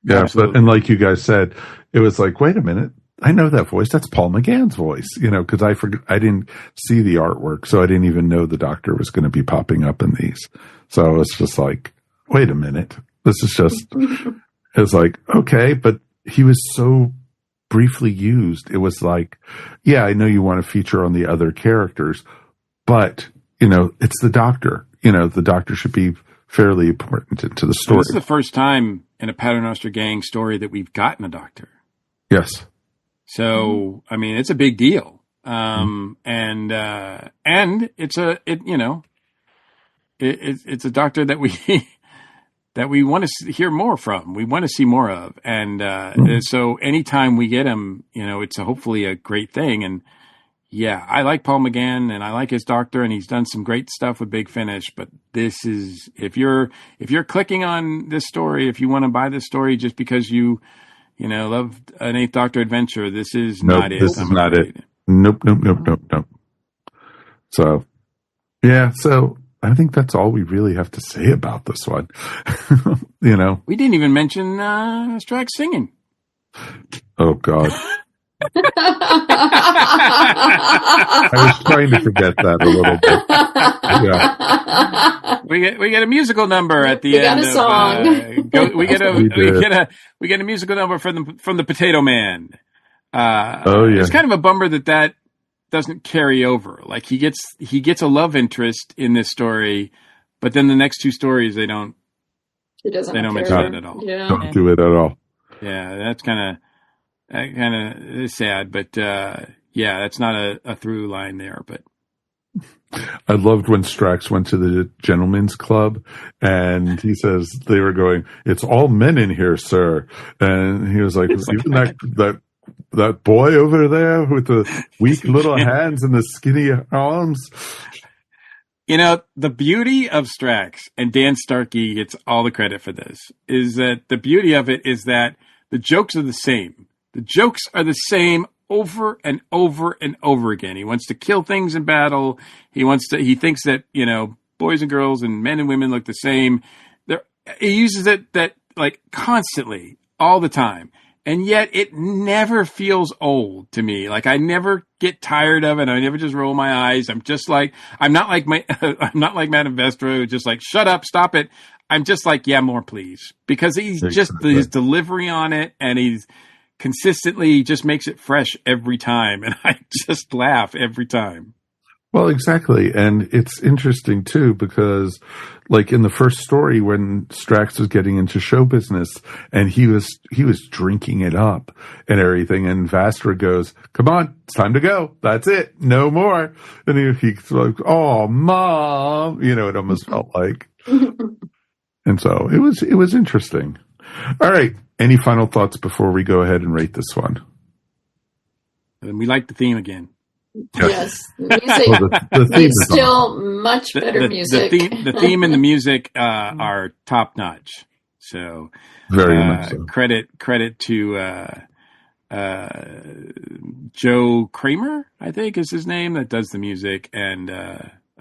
Yeah, absolutely. but, and like you guys said, it was like, wait a minute. I know that voice. That's Paul McGann's voice, because I didn't see the artwork, so I didn't even know the Doctor was going to be popping up in these. So it's just like, wait a minute. This is just, it's like, okay, but he was so briefly used. It was like, yeah, I know you want to feature on the other characters, but, it's the Doctor. The Doctor should be fairly important to the story. This is the first time in a Paternoster Gang story that we've gotten a Doctor. Yes. So, I mean, it's a big deal. And it's it's a Doctor that we want to hear more from. We want to see more of. And, so anytime we get him, it's hopefully a great thing. And yeah, I like Paul McGann and I like his Doctor, and he's done some great stuff with Big Finish, but this is, if you're clicking on this story, if you want to buy this story just because you loved an Eighth Doctor adventure, this is not it. This is not it. Nope. So, yeah, I think that's all we really have to say about this one. We didn't even mention Strax singing. Oh, God. I was trying to forget that a little bit. Yeah. We get a musical number at the end. We got a song. We get a musical number from the Potato Man. It's kind of a bummer that doesn't carry over. Like he gets a love interest in this story, but then the next two stories they don't mention it at all. Yeah. Don't do it at all. Yeah, that's kind of sad, but that's not a through line there. But I loved when Strax went to the gentleman's club, and he says they were going, "It's all men in here, sir," and he was like, "Even that boy over there with the weak little hands and the skinny arms." The beauty of Strax, and Dan Starkey gets all the credit for this, is that the beauty of it is that the jokes are the same. The jokes are the same over and over and over again. He wants to kill things in battle. He thinks that, boys and girls and men and women look the same. He uses it that like constantly, all the time. And yet it never feels old to me. Like I never get tired of it. I never just roll my eyes. I'm not like Madame Vastra, who just like, shut up, stop it. I'm just like, yeah, more please. Because he's just his delivery on it, and he's consistently just makes it fresh every time. And I just laugh every time. Well, exactly. And it's interesting too, because like in the first story when Strax was getting into show business and he was drinking it up and everything, and Vastra goes, "Come on, it's time to go. That's it. No more." And he's like, "Oh, Mom," it almost felt like. And so it was interesting. All right. Any final thoughts before we go ahead and rate this one? And we like the theme again. Yes. Music. Well, the theme is still much better music. The theme and the music are top notch. So very much so. Credit to Joe Kramer, I think is his name, that does the music, and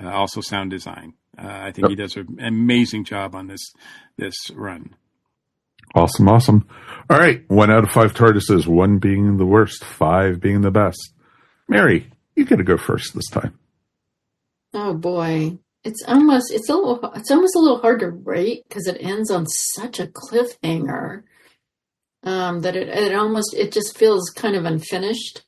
also sound design. I think he does an amazing job on this run. Awesome. All right. 1 out of 5 TARDISes, 1 being the worst, 5 being the best. Mary, you got to go first this time. Oh boy, it's almost a little hard to rate because it ends on such a cliffhanger that it just feels kind of unfinished.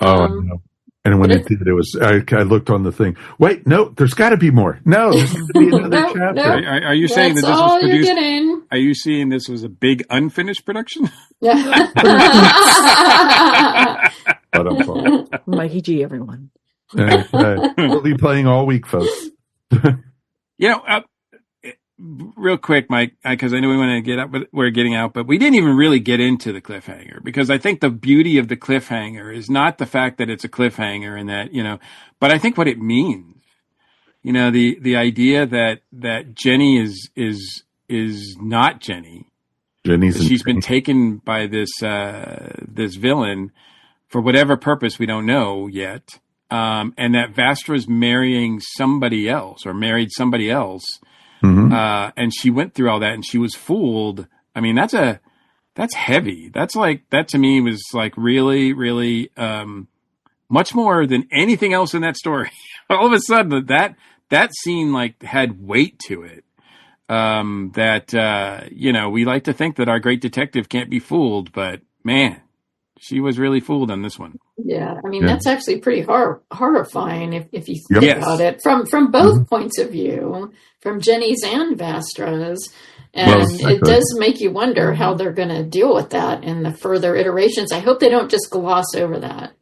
No. And when it did, it was, I looked on the thing. Wait, no, there's got to be more. No, there's got to be another chapter. No. Are you saying that this was produced? You're getting. Are you seeing this was a big unfinished production? Yeah. Mikey G, everyone. We'll be playing all week, folks. real quick, Mike, because I know we want to get up, but we're getting out, but we didn't even really get into the cliffhanger, because I think the beauty of the cliffhanger is not the fact that it's a cliffhanger and that, but I think what it means, the idea that Jenny is not Jenny. She's been taken by this villain for whatever purpose we don't know yet. And that Vastra's marrying somebody else or married somebody else. Mm-hmm. And she went through all that and she was fooled. I mean, that's heavy. That to me was like really, really, much more than anything else in that story. All of a sudden that scene like had weight to it. We like to think that our great detective can't be fooled, but man, she was really fooled on this one. Yeah, I mean, that's actually pretty horrifying if you think about it from both points of view, from Jenny's and Vastra's. And it does make you wonder how they're going to deal with that in the further iterations. I hope they don't just gloss over that.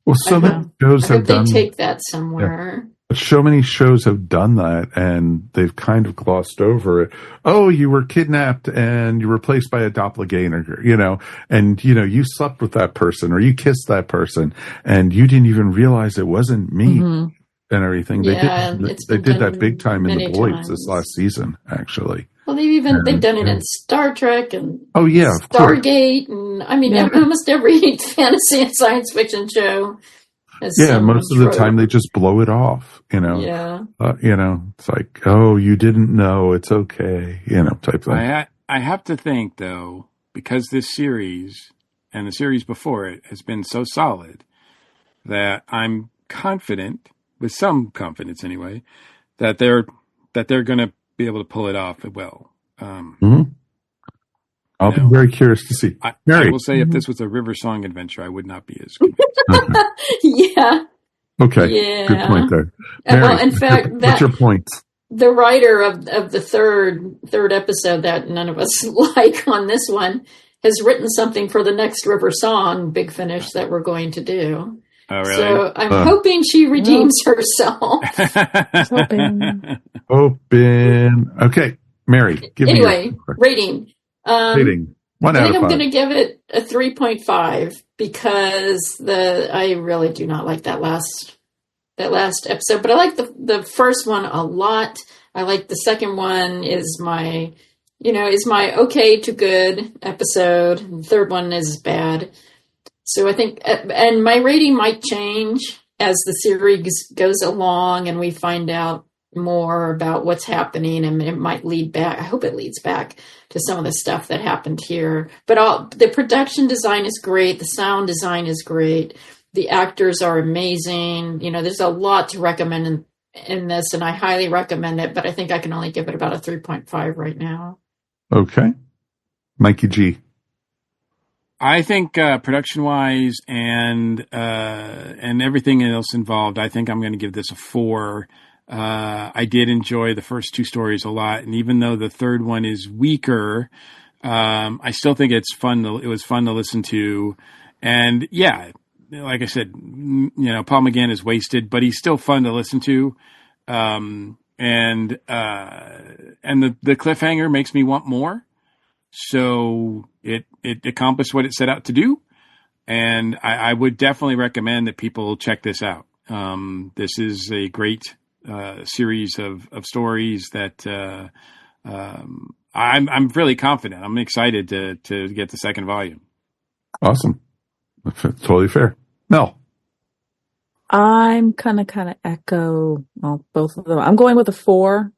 Well, so many shows have done. They take that somewhere. But so many shows have done that, and they've kind of glossed over it. Oh, you were kidnapped and you were replaced by a doppelganger, and you slept with that person or you kissed that person, and you didn't even realize it wasn't me, and everything. Yeah, they did that big time in The Boys this last season, actually. Well, they've done it in Star Trek and Stargate, and I mean almost every fantasy and science fiction show. Most of the time they just blow it off, Yeah. It's like, oh, you didn't know, it's okay, type thing. I have to think, though, because this series and the series before it has been so solid, that I'm confident, with some confidence anyway, that they're going to be able to pull it off well. I'll be very curious to see. I will say, if this was a River Song adventure, I would not be as convinced. Yeah. Okay. Yeah. Good point there. Mary, well, in fact, what's your point? The writer of the third episode that none of us like on this one has written something for the next River Song Big Finish that we're going to do. Oh, really? So I'm hoping she redeems herself. Hoping. Okay, Mary. Anyway, rating. Rating. 1 out of 5. I think I'm going to give it a 3.5 because I really do not like that last episode, but I like the first one a lot. I like the second one is my okay to good episode. The third one is bad. So I think, and my rating might change as the series goes along and we find out more about what's happening, and it might lead back. I hope it leads back to some of the stuff that happened here. But the production design is great. The sound design is great. The actors are amazing. There's a lot to recommend in this, and I highly recommend it. But I think I can only give it about a 3.5 right now. Okay, Mikey G. I think production-wise and everything else involved, I think I'm going to give this a 4. I did enjoy the first 2 stories a lot, and even though the third one is weaker, I still think it's fun. It was fun to listen to, and like I said, Paul McGann is wasted, but he's still fun to listen to, and the cliffhanger makes me want more. So it accomplished what it set out to do, and I would definitely recommend that people check this out. This is a great series of stories that I'm really confident. I'm excited to get the second volume. Awesome. That's totally fair. Mel. I'm kind of echo both of them. I'm going with a 4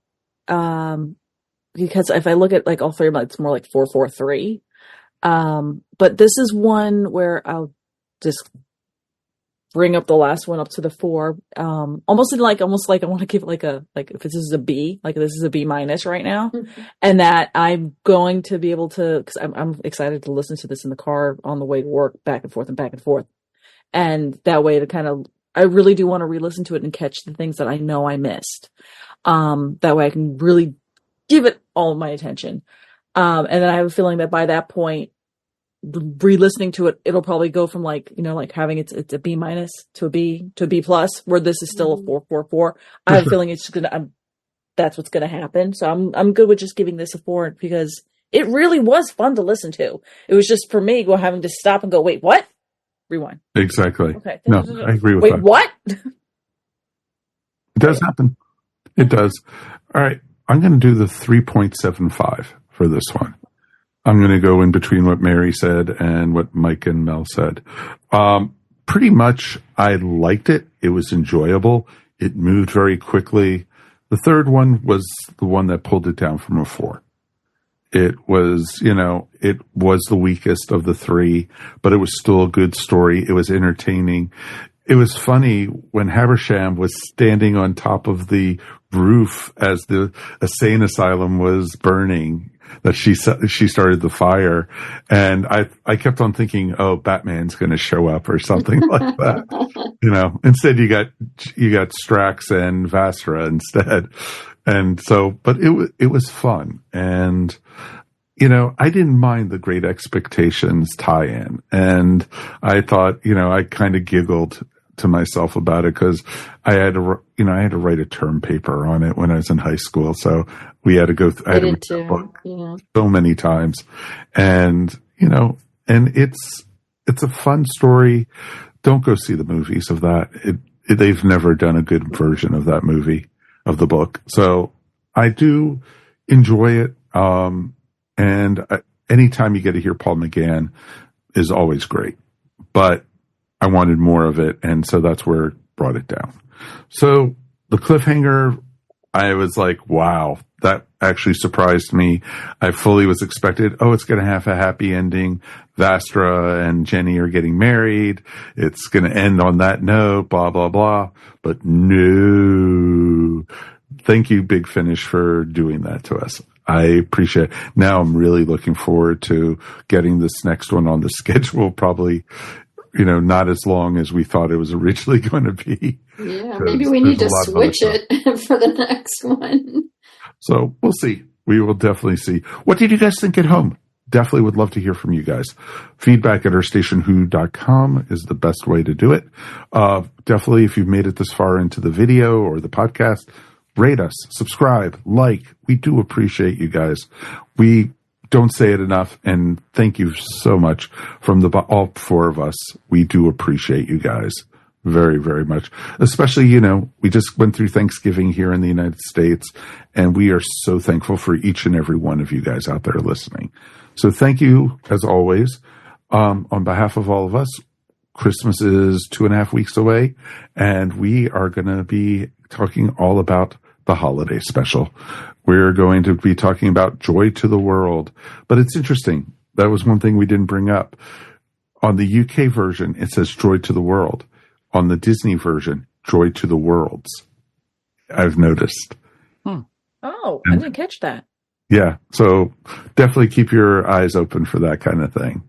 because if I look at like all three of them, it's more like 4, 4, 3. But this is one where I'll just bring up the last one up to the 4. Almost like I want to give it like if this is a B, like this is a B- right now, and that I'm going to be able to, because I'm excited to listen to this in the car on the way to work, back and forth, and that way to kind of, I really do want to re-listen to it and catch the things that I know I missed. That way I can really give it all of my attention. And then I have a feeling that by that point, re-listening to it, it'll probably go from like having it's a B- to a B to a B+, where this is still a 4, 4, 4. I have a feeling it's just that's what's going to happen. So I'm good with just giving this a 4 because it really was fun to listen to. It was just for me having to stop and go, wait, what? Rewind. Exactly. Okay. No, I agree with wait, that. What? It does happen. It does. All right. I'm going to do the 3.75 for this one. I'm going to go in between what Mary said and what Mike and Mel said. Pretty much, I liked it. It was enjoyable. It moved very quickly. The third one was the one that pulled it down from a 4. It was, it was the weakest of the 3, but it was still a good story. It was entertaining. It was funny when Habersham was standing on top of the roof as the insane asylum was burning, that she started the fire. And I kept on thinking, oh, Batman's going to show up or something like that. Instead you got Strax and Vastra instead. And so, but it was fun. And, I didn't mind the Great Expectations tie-in. And I thought, I kind of giggled to myself about it because I had to write a term paper on it when I was in high school. So we had to go I had to read the book so many times. And, and it's a fun story. Don't go see the movies of that. They've never done a good version of that movie, of the book. So I do enjoy it. And anytime you get to hear Paul McGann is always great, but I wanted more of it. And so that's where it brought it down. So the cliffhanger, I was like, wow, that actually surprised me. I fully was expected, it's going to have a happy ending. Vastra and Jenny are getting married. It's going to end on that note, blah, blah, blah. But no. Thank you, Big Finish, for doing that to us. I appreciate it. Now I'm really looking forward to getting this next one on the schedule. Probably, not as long as we thought it was originally going to be. Yeah, maybe we need to switch it for the next one. So we'll see. We will definitely see. What did you guys think at home? Definitely would love to hear from you guys. Feedback at ourstationwho.com is the best way to do it. Definitely, if you've made it this far into the video or the podcast, rate us, subscribe, like. We do appreciate you guys. We don't say it enough, and thank you so much from all 4 of us. We do appreciate you guys very, very much. Especially, we just went through Thanksgiving here in the United States, and we are so thankful for each and every one of you guys out there listening. So thank you, as always. On behalf of all of us, Christmas is 2.5 weeks away, and we are going to be talking all about the holiday special. We're going to be talking about Joy to the World. But it's interesting. That was one thing we didn't bring up. On the UK version, it says Joy to the World. On the Disney version, Joy to the Worlds. I've noticed. Oh, I didn't catch that. Yeah. So definitely keep your eyes open for that kind of thing.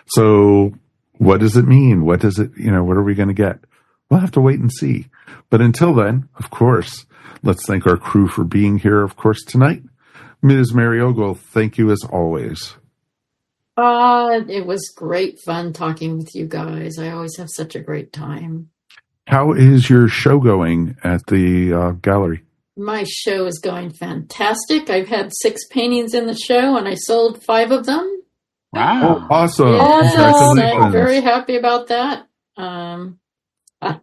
So what does it mean? What does it, what are we going to get? We'll have to wait and see. But until then, of course, let's thank our crew for being here, of course, tonight. Ms. Mary Ogle, thank you as always. It was great fun talking with you guys. I always have such a great time. How is your show going at the gallery? My show is going fantastic. I've had 6 paintings in the show, and I sold 5 of them. Wow. Oh, awesome. Yes, I'm very happy about that.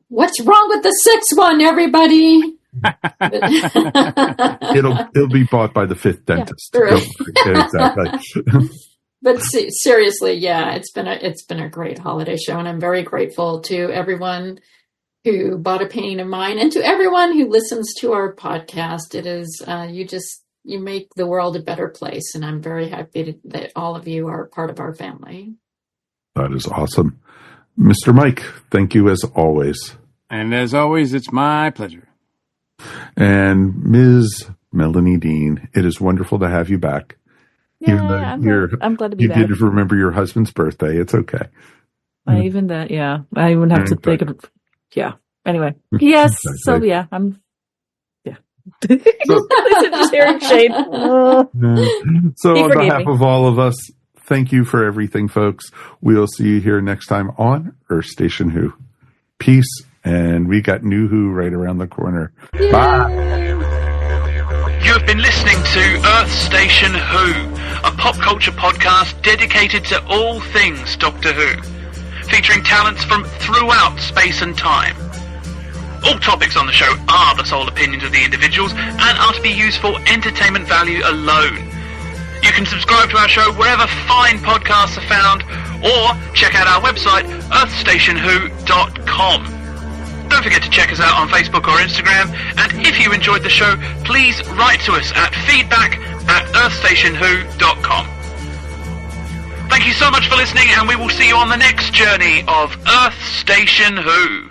What's wrong with the 6th one, everybody? It'll be bought by the 5th dentist. Yeah, right. Exactly. But seriously, yeah, it's been a great holiday show, and I'm very grateful to everyone who bought a painting of mine, and to everyone who listens to our podcast. It is you make the world a better place, and I'm very happy that all of you are part of our family. That is awesome. Mr. Mike, thank you as always. And as always, it's my pleasure. And Ms. Melanie Dean, it is wonderful to have you back. Yeah, I'm glad to be back. You did remember your husband's birthday. It's okay. I even have to think of, yeah. Anyway, yes. Exactly. So yeah, yeah. Just hearing shade. So on behalf of all of us, thank you for everything, folks. We'll see you here next time on Earth Station Who. Peace, and we got new Who right around the corner. Yay. Bye. You have been listening to Earth Station Who, a pop culture podcast dedicated to all things Doctor Who, featuring talents from throughout space and time. All topics on the show are the sole opinions of the individuals and are to be used for entertainment value alone. You can subscribe to our show wherever fine podcasts are found, or check out our website, earthstationwho.com. Don't forget to check us out on Facebook or Instagram, and if you enjoyed the show, please write to us at feedback@earthstationwho.com. Thank you so much for listening, and we will see you on the next journey of Earth Station Who.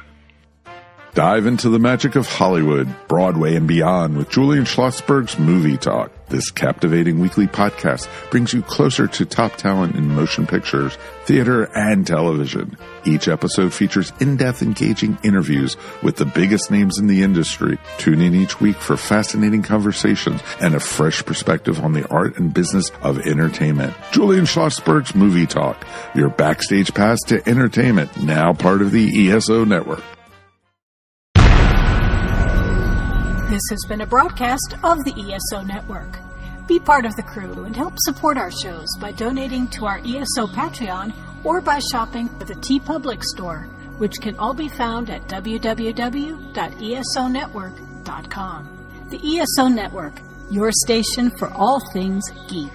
Dive into the magic of Hollywood, Broadway, and beyond with Julian Schlossberg's Movie Talk. This captivating weekly podcast brings you closer to top talent in motion pictures, theater, and television. Each episode features in-depth, engaging interviews with the biggest names in the industry. Tune in each week for fascinating conversations and a fresh perspective on the art and business of entertainment. Julian Schlossberg's Movie Talk, your backstage pass to entertainment, now part of the ESO network. This has been a broadcast of the ESO Network. Be part of the crew and help support our shows by donating to our ESO Patreon or by shopping at the TeePublic store, which can all be found at www.esonetwork.com. The ESO Network, your station for all things geek.